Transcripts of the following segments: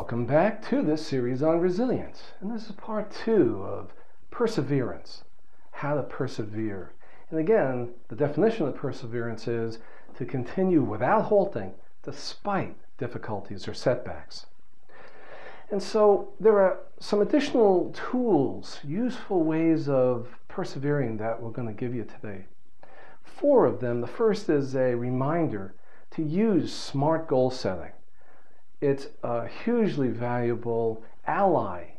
Welcome back to this series on resilience. And this is part 2 of perseverance, how to persevere. And again, the definition of perseverance is to continue without halting despite difficulties or setbacks. And so there are some additional tools, useful ways of persevering that we're going to give you today. 4 of them. The first is a reminder to use SMART goal setting. It's a hugely valuable ally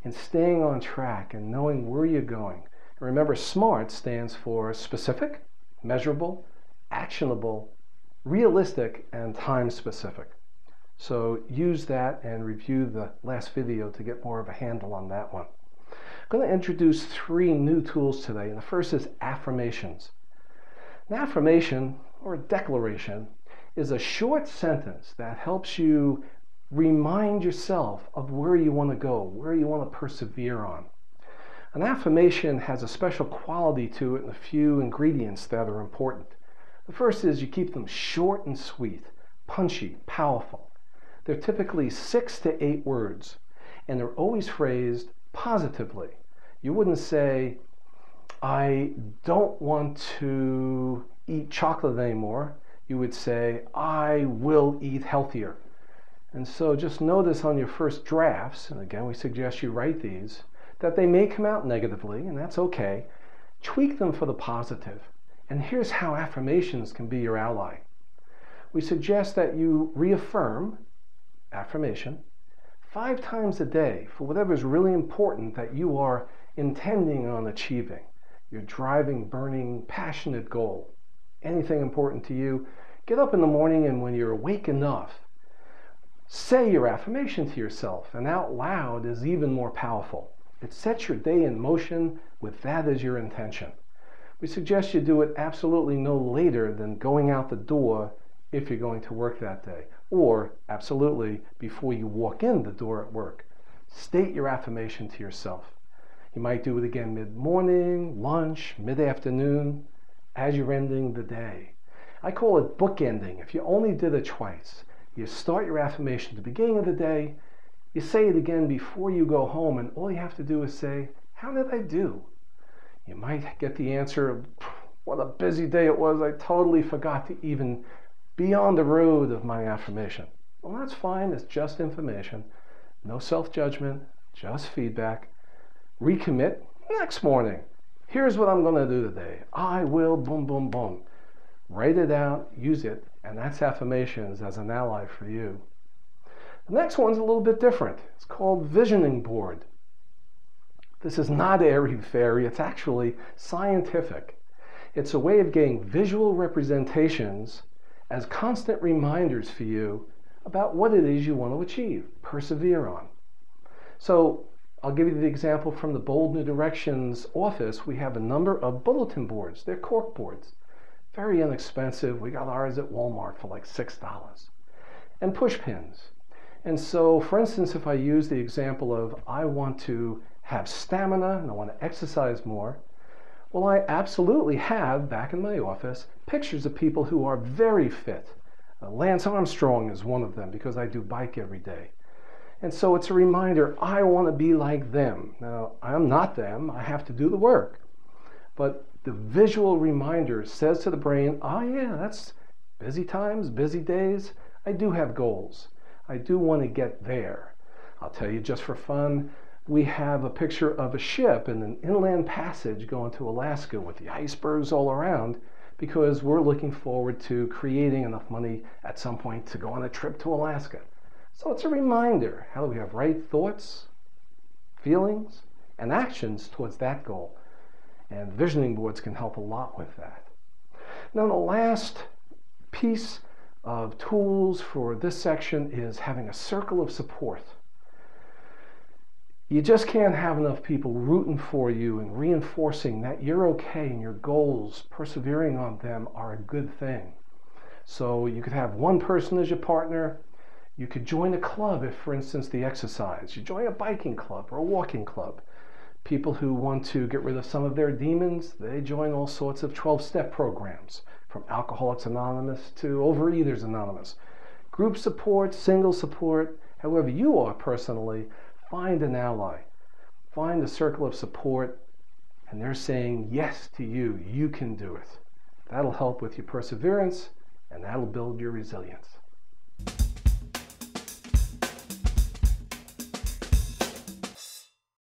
in staying on track and knowing where you're going. And remember, SMART stands for specific, measurable, actionable, realistic, and time specific. So use that and review the last video to get more of a handle on that one. I'm going to introduce 3 new tools today. And the first is affirmations. An affirmation, or a declaration, is a short sentence that helps you remind yourself of where you want to go, where you want to persevere on. An affirmation has a special quality to it and a few ingredients that are important. The first is you keep them short and sweet, punchy, powerful. They're typically 6 to 8 words, and they're always phrased positively. You wouldn't say, I don't want to eat chocolate anymore. You would say, I will eat healthier. And so just notice on your first drafts, and again we suggest you write these, that they may come out negatively, and that's okay. Tweak them for the positive. And here's how affirmations can be your ally. We suggest that you reaffirm affirmation 5 times a day for whatever is really important that you are intending on achieving. Your driving, burning, passionate goal. Anything important to you, get up in the morning and when you're awake enough, say your affirmation to yourself, and out loud is even more powerful. It sets your day in motion with that as your intention. We suggest you do it absolutely no later than going out the door if you're going to work that day, or absolutely before you walk in the door at work. State your affirmation to yourself. You might do it again mid-morning, lunch, mid-afternoon, as you're ending the day. I call it bookending. If you only did it twice, you start your affirmation at the beginning of the day, you say it again before you go home, and all you have to do is say, how did I do? You might get the answer, what a busy day it was, I totally forgot to even be on the road of my affirmation. Well, that's fine, it's just information. No self-judgment, just feedback. Recommit next morning. Here's what I'm going to do today. I will boom, boom, boom. Write it out, use it, and that's affirmations as an ally for you. The next one's a little bit different. It's called visioning board. This is not airy-fairy, it's actually scientific. It's a way of getting visual representations as constant reminders for you about what it is you want to achieve, persevere on. So I'll give you the example from the Bold New Directions office. We have a number of bulletin boards. They're cork boards. Very inexpensive. We got ours at Walmart for like $6. And push pins. And so, for instance, if I use the example of I want to have stamina and I want to exercise more, well, I absolutely have, back in my office, pictures of people who are very fit. Lance Armstrong is one of them because I do bike every day. And so it's a reminder, I want to be like them. Now, I'm not them, I have to do the work. But the visual reminder says to the brain, oh yeah, that's busy times, busy days. I do have goals. I do want to get there. I'll tell you just for fun, we have a picture of a ship in an inland passage going to Alaska with the icebergs all around because we're looking forward to creating enough money at some point to go on a trip to Alaska. So it's a reminder, how do we have right thoughts, feelings, and actions towards that goal? And visioning boards can help a lot with that. Now the last piece of tools for this section is having a circle of support. You just can't have enough people rooting for you and reinforcing that you're okay and your goals, persevering on them, are a good thing. So you could have one person as your partner. You could join a club if, for instance, the exercise. You join a biking club or a walking club. People who want to get rid of some of their demons, they join all sorts of 12-step programs, from Alcoholics Anonymous to Overeaters Anonymous. Group support, single support, However you are personally, find an ally. Find a circle of support, and they're saying yes to you. You can do it. That'll help with your perseverance, and that'll build your resilience.